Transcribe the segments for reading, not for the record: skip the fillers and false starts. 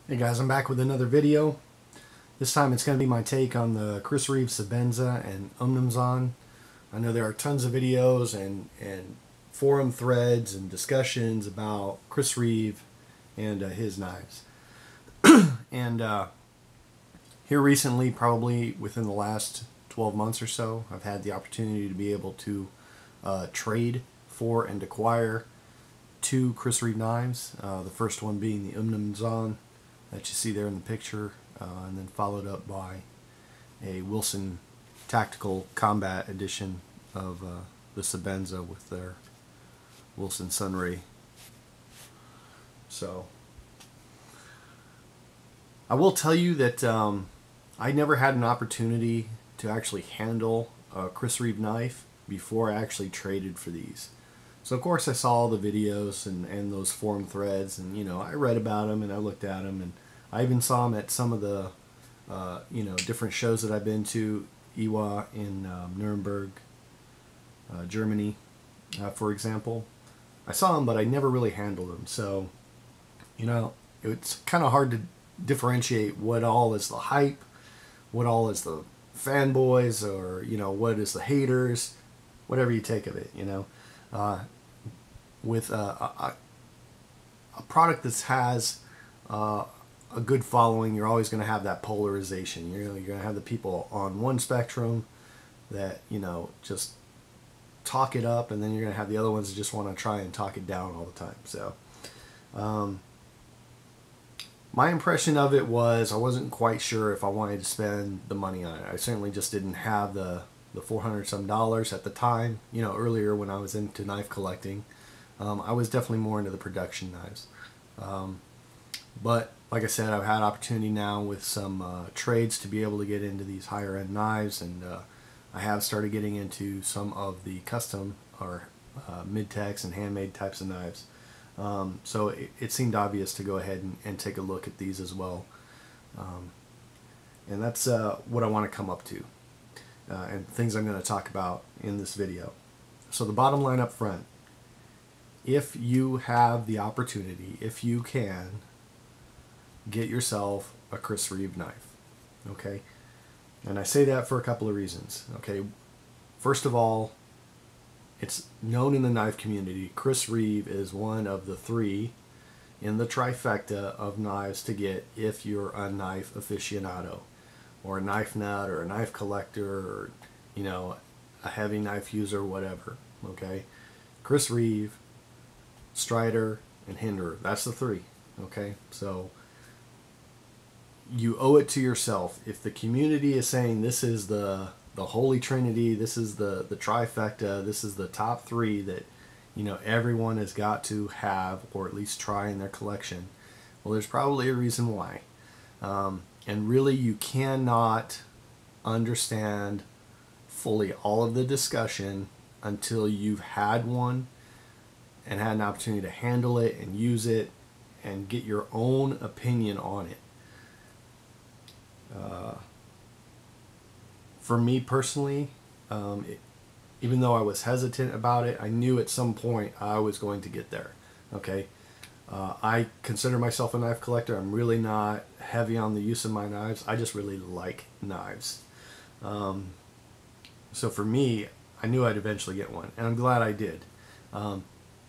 Hey guys, I'm back with another video. This time it's going to be my take on the CRK Sebenza and Umnumzaan. I know there are tons of videos and forum threads and discussions about Chris Reeve and his knives. And here recently, probably within the last 12 months or so, I've had the opportunity to be able to trade for and acquire two Chris Reeve knives. The first one being the Umnumzaan that you see there in the picture, and then followed up by a Wilson Tactical Combat Edition of the Sebenza with their Wilson Sunray. So I will tell you that I never had an opportunity to actually handle a Chris Reeve knife before I actually traded for these. So of course I saw all the videos and those forum threads, and I read about them and I looked at them, and I even saw them at some of the different shows that I've been to, IWA in Nuremberg, Germany, for example. I saw them, but I never really handled them. So it's kind of hard to differentiate what all is the hype, what all is the fanboys, or what is the haters, whatever you take of it. With a product that has a good following, you're always going to have that polarization. You're going to have the people on one spectrum that just talk it up, and then you're going to have the other ones that just want to try and talk it down all the time. So my impression of it was I wasn't quite sure if I wanted to spend the money on it. I certainly just didn't have the $400 some at the time. Earlier when I was into knife collecting, I was definitely more into the production knives. But like I said, I've had opportunity now with some trades to be able to get into these higher end knives, and I have started getting into some of the custom or mid-tex and handmade types of knives. So it seemed obvious to go ahead and take a look at these as well. And that's what I want to come up to, and things I'm going to talk about in this video. So the bottom line up front: if you have the opportunity, if you can, get yourself a Chris Reeve knife, okay? And I say that for a couple of reasons, okay? First of all, it's known in the knife community, Chris Reeve is one of the three in the trifecta of knives to get if you're a knife aficionado, or a knife nut, or a knife collector, or a heavy knife user, whatever, okay? Chris Reeve, Strider, and Hinderer, that's the three, okay? So you owe it to yourself. If the community is saying this is the holy trinity, this is the trifecta, this is the top three that everyone has got to have or at least try in their collection, well, there's probably a reason why. And really, you cannot understand fully all of the discussion until you've had one and had an opportunity to handle it and use it and get your own opinion on it. For me personally, even though I was hesitant about it, I knew at some point I was going to get there. Okay, I consider myself a knife collector. I'm really not heavy on the use of my knives. I just really like knives. So for me, I knew I'd eventually get one, and I'm glad I did.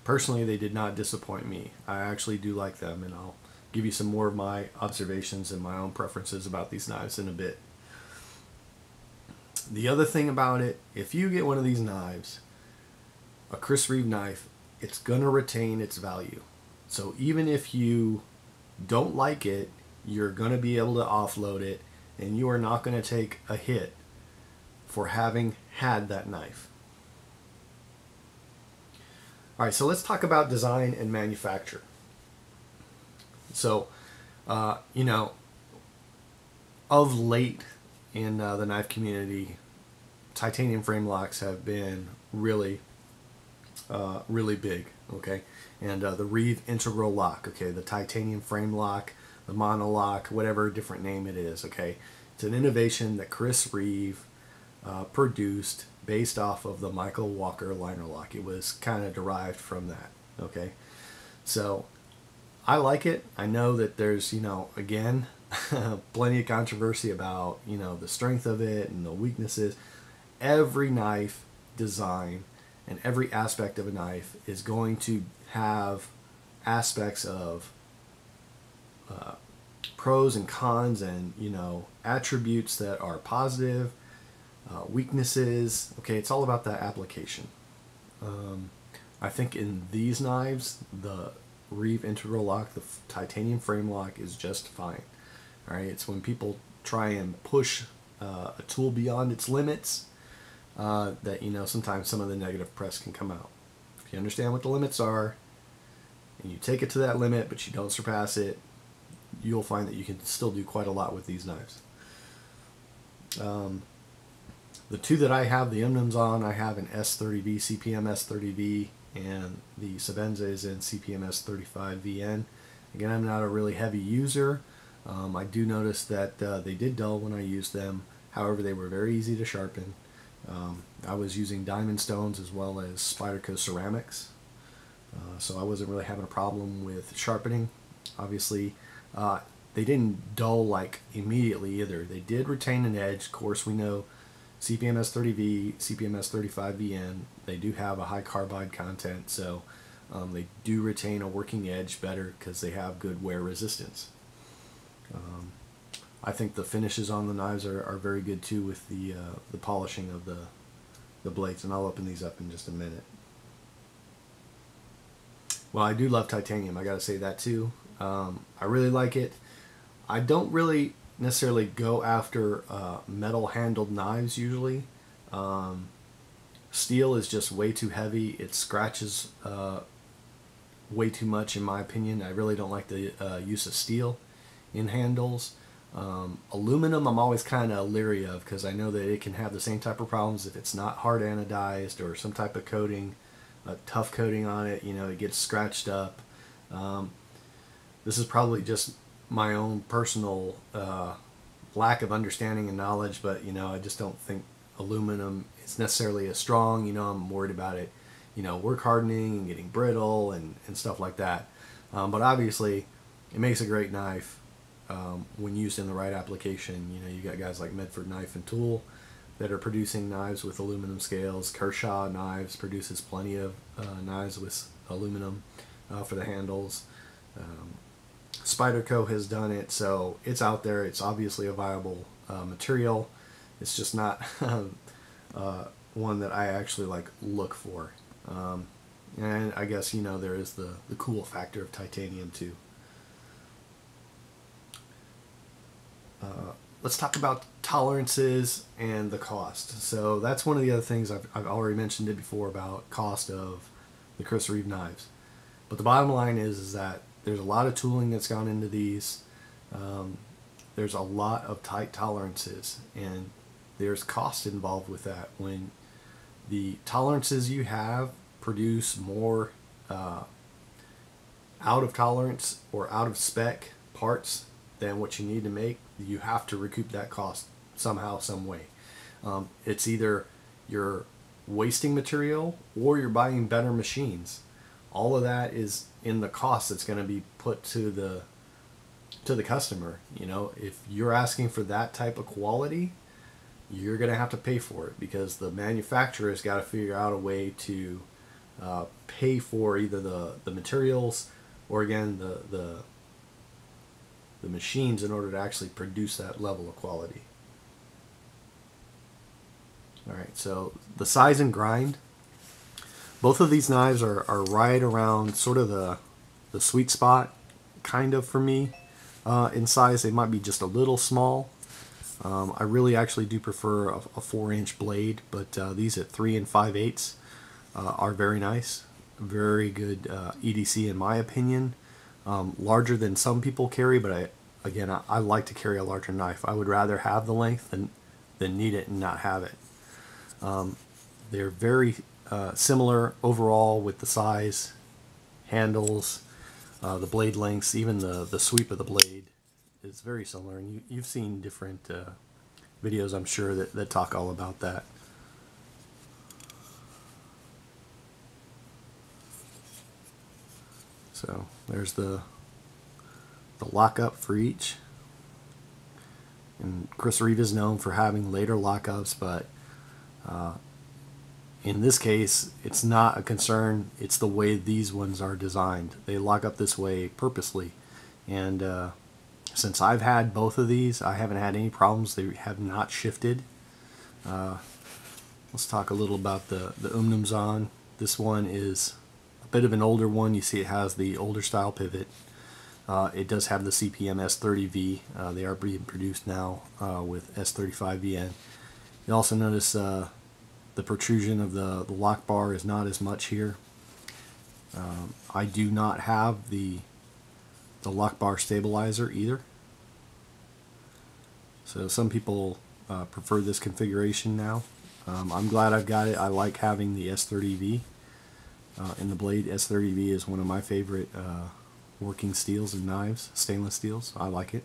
Personally, they did not disappoint me. I actually do like them, and I'll give you some more of my observations and my own preferences about these knives in a bit. The other thing about it, if you get one of these knives, a Chris Reeve knife, it's going to retain its value. So even if you don't like it, you're going to be able to offload it, and you are not going to take a hit for having had that knife. Alright, so let's talk about design and manufacture. So, of late in the knife community, titanium frame locks have been really big, okay? And the Reeve integral lock, okay, the titanium frame lock, the monolock, whatever different name it is, okay? It's an innovation that Chris Reeve produced based off of the Michael Walker liner lock. It was kind of derived from that, okay? So I like it. I know that there's, again, plenty of controversy about, the strength of it and the weaknesses. Every knife design and every aspect of a knife is going to have aspects of pros and cons, and attributes that are positive, weaknesses. Okay, it's all about that application. I think in these knives, the Reeve integral lock, the titanium frame lock, is just fine. All right, it's when people try and push a tool beyond its limits that sometimes some of the negative press can come out. If you understand what the limits are and you take it to that limit but you don't surpass it, you'll find that you can still do quite a lot with these knives. The two that I have, the Umnumzaan, I have an S30V, CPM S30V, and the Sebenza is in CPM S35VN. Again, I'm not a really heavy user. I do notice that they did dull when I used them. However, they were very easy to sharpen. I was using diamond stones as well as Spyderco ceramics, so I wasn't really having a problem with sharpening. Obviously, they didn't dull like immediately either. They did retain an edge. Of course, we know CPM S30V, CPM S35VN, they do have a high carbide content, so they do retain a working edge better because they have good wear resistance. I think the finishes on the knives are very good too, with the polishing of the blades, and I'll open these up in just a minute. Well, I do love titanium, I gotta say that too. I really like it. I don't really necessarily go after metal handled knives usually. Steel is just way too heavy. It scratches way too much in my opinion. I really don't like the use of steel in handles. Aluminum I'm always kind of leery of because I know that it can have the same type of problems if it's not hard anodized or some type of coating, a tough coating on it, it gets scratched up. This is probably just my own personal lack of understanding and knowledge, but I just don't think aluminum is necessarily as strong. I'm worried about it, work hardening and getting brittle and stuff like that. But obviously it makes a great knife when used in the right application. You got guys like Medford Knife and Tool that are producing knives with aluminum scales. Kershaw Knives produces plenty of knives with aluminum for the handles. Spyderco has done it, so it's out there. It's obviously a viable material. It's just not one that I actually look for. And I guess there is the cool factor of titanium too. Let's talk about tolerances and the cost. So that's one of the other things I've already mentioned it before about cost of the Chris Reeve knives. But the bottom line is that there's a lot of tooling that's gone into these. There's a lot of tight tolerances, and there's cost involved with that. When the tolerances you have produce more out of tolerance or out of spec parts than what you need to make, you have to recoup that cost somehow, some way. It's either you're wasting material or you're buying better machines. All of that is in the cost that's going to be put to the customer. If you're asking for that type of quality, you're going to have to pay for it, because the manufacturer's got to figure out a way to pay for either the materials or again the machines in order to actually produce that level of quality. Alright, so the size and grind. Both of these knives are right around sort of the sweet spot, kind of, for me. In size, they might be just a little small. I really actually do prefer a 4-inch blade, but these at 3 5/8 are very nice. Very good EDC in my opinion. Larger than some people carry, but I like to carry a larger knife. I would rather have the length than need it and not have it. They're very similar overall with the size, handles, the blade lengths, even the sweep of the blade is very similar. And you've seen different videos, I'm sure, that talk all about that. So there's the the lockup for each. And Chris Reeve is known for having later lockups, but in this case, it's not a concern. It's the way these ones are designed. They lock up this way purposely. And since I've had both of these, I haven't had any problems. They have not shifted. Let's talk a little about the Umnumzaan. This one is a bit of an older one. You see it has the older style pivot. It does have the CPM S30V. They are being produced now with S35VN. You also notice the protrusion of the lock bar is not as much here. I do not have the lock bar stabilizer either. So some people prefer this configuration now. I'm glad I've got it. I like having the S30V in the blade. S30V is one of my favorite working steels and knives, stainless steels. I like it.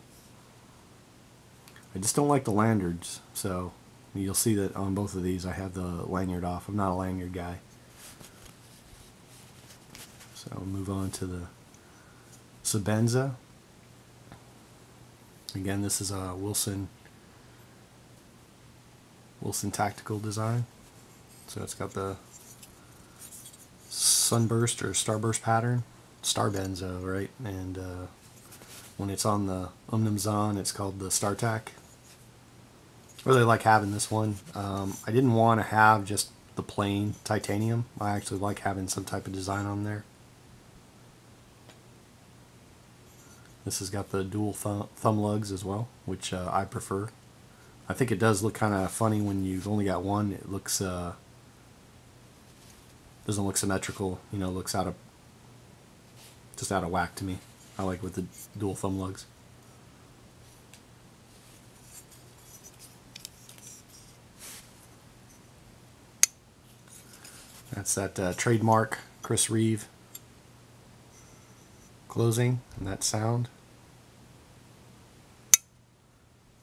I just don't like the lanyards, so you'll see that on both of these I have the lanyard off. I'm not a lanyard guy. So I'll move on to the Sebenza. Again, this is a Wilson tactical design. So it's got the sunburst or starburst pattern. Sebenza, right? And when it's on the Umnumzaan, it's called the StarTac. I really like having this one. I didn't want to have just the plain titanium. I actually like having some type of design on there. This has got the dual thumb lugs as well, which I prefer. I think it does look kind of funny when you've only got one. It looks doesn't look symmetrical. You know, looks just out of whack to me. I like with the dual thumb lugs. That's that trademark Chris Reeve closing and that sound.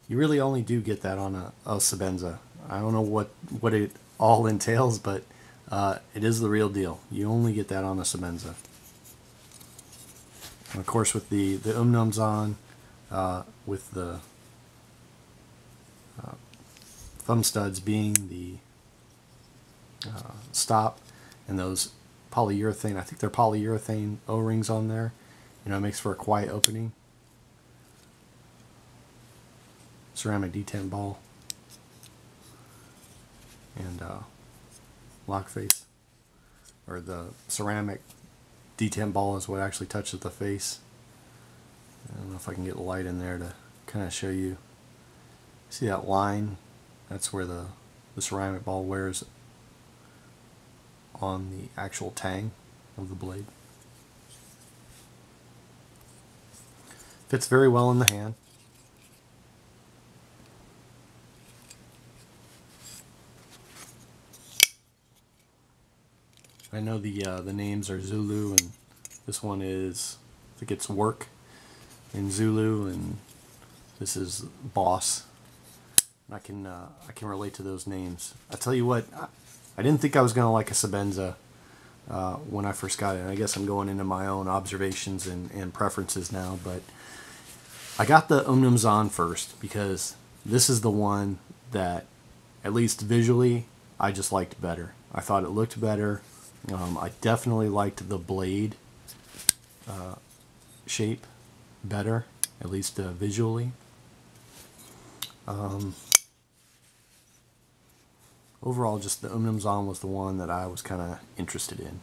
You really only do get that on a Sebenza. I don't know what it all entails, but it is the real deal. You only get that on a Sebenza. And of course, with the Umnumzaan, with the thumb studs being the stop, and those polyurethane, I think they're polyurethane O-rings on there. You know, it makes for a quiet opening. Ceramic detent ball and lock face, or the ceramic detent ball is what actually touches the face. I don't know if I can get light in there to kind of show you. See that line? That's where the ceramic ball wears on the actual tang of the blade. Fits very well in the hand. I know the names are Zulu, and this one is, I think it's work in Zulu, and this is boss. I can relate to those names. I tell you what, I didn't think I was gonna like a Sebenza when I first got it. And I guess I'm going into my own observations and preferences now, but I got the Umnumzaan first because this is the one that, at least visually, I just liked better. I thought it looked better. I definitely liked the blade shape better, at least visually. Overall, just the Umnumzaan was the one that I was kind of interested in.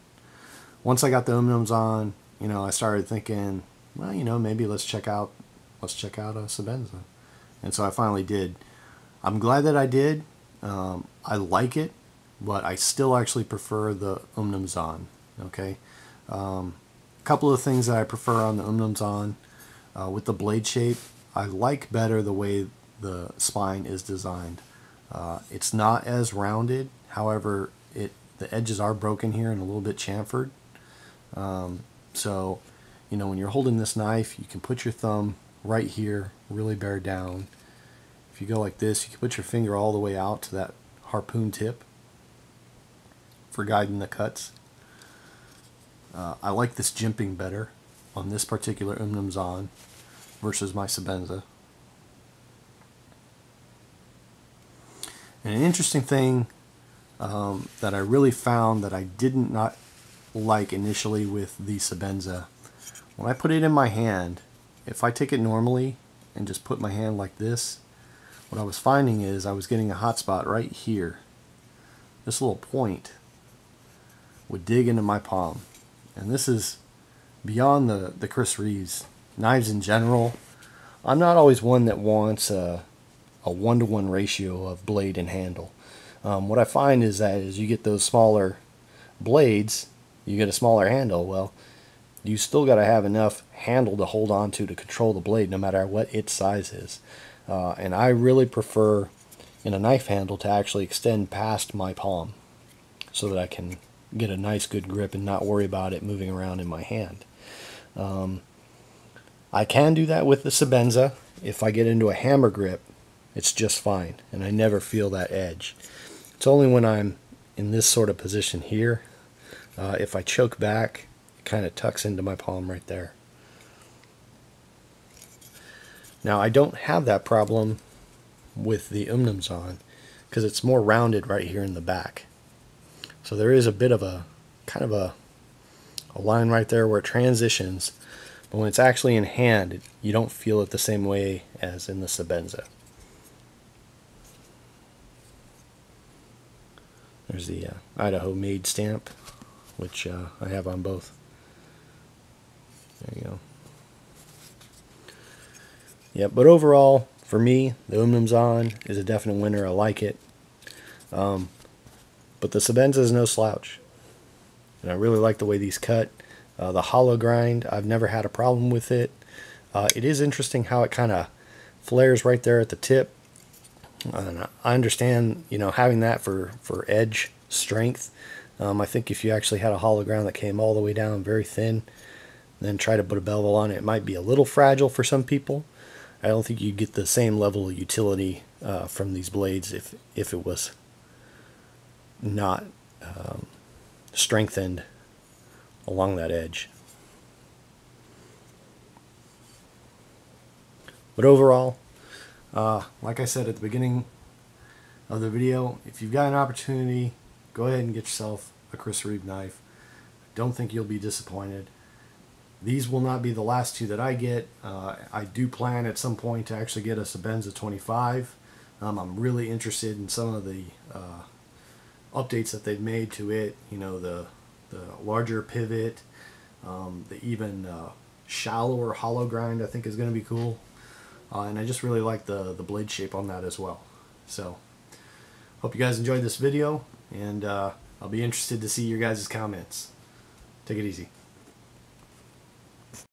Once I got the Umnumzaan, you know, I started thinking, well, you know, maybe let's check out a Sebenza, and so I finally did. I'm glad that I did. I like it, but I still actually prefer the Umnumzaan. Okay, a couple of things that I prefer on the Umnumzaan with the blade shape. I like better the way the spine is designed. It's not as rounded. However, the edges are broken here and a little bit chamfered. So, you know, when you're holding this knife, you can put your thumb right here, really bear down. If you go like this, you can put your finger all the way out to that harpoon tip for guiding the cuts. I like this jimping better on this particular Umnumzaan. versus my Sebenza. And an interesting thing that I really found that I did not like initially with the Sebenza, when I put it in my hand, if I take it normally and just put my hand like this, what I was finding is I was getting a hot spot right here. This little point would dig into my palm. And this is beyond the Chris Reeves. Knives in general, I'm not always one that wants a 1-to-1 ratio of blade and handle. What I find is that as you get those smaller blades, you get a smaller handle. Well, you still got to have enough handle to hold on to control the blade no matter what its size is. And I really prefer in a knife handle to actually extend past my palm so that I can get a nice good grip and not worry about it moving around in my hand. I can do that with the Sebenza. If I get into a hammer grip, it's just fine, and I never feel that edge. It's only when I'm in this sort of position here, if I choke back, it kind of tucks into my palm right there. Now I don't have that problem with the Umnumzaan because it's more rounded right here in the back. So there is a bit of a kind of a line right there where it transitions, but when it's actually in hand, you don't feel it the same way as in the Sebenza. There's the Idaho made stamp, which I have on both. There you go. Yeah, but overall, for me, the Umnumzaan is a definite winner. I like it. But the Sebenza is no slouch. And I really like the way these cut. The hollow grind, I've never had a problem with it. It is interesting how it kind of flares right there at the tip. And I understand, you know, having that for edge strength. I think if you actually had a hollow ground that came all the way down very thin, then try to put a bevel on it, it might be a little fragile for some people. I don't think you'd get the same level of utility from these blades if it was not strengthened along that edge. But overall, like I said at the beginning of the video, if you've got an opportunity, go ahead and get yourself a Chris Reeve knife. Don't think you'll be disappointed. These will not be the last two that I get. I do plan at some point to actually get a Sebenza 25. I'm really interested in some of the updates that they've made to it. You know, the larger pivot, the even shallower hollow grind I think is going to be cool. And I just really like the blade shape on that as well. So, hope you guys enjoyed this video, and I'll be interested to see your guys' comments. Take it easy.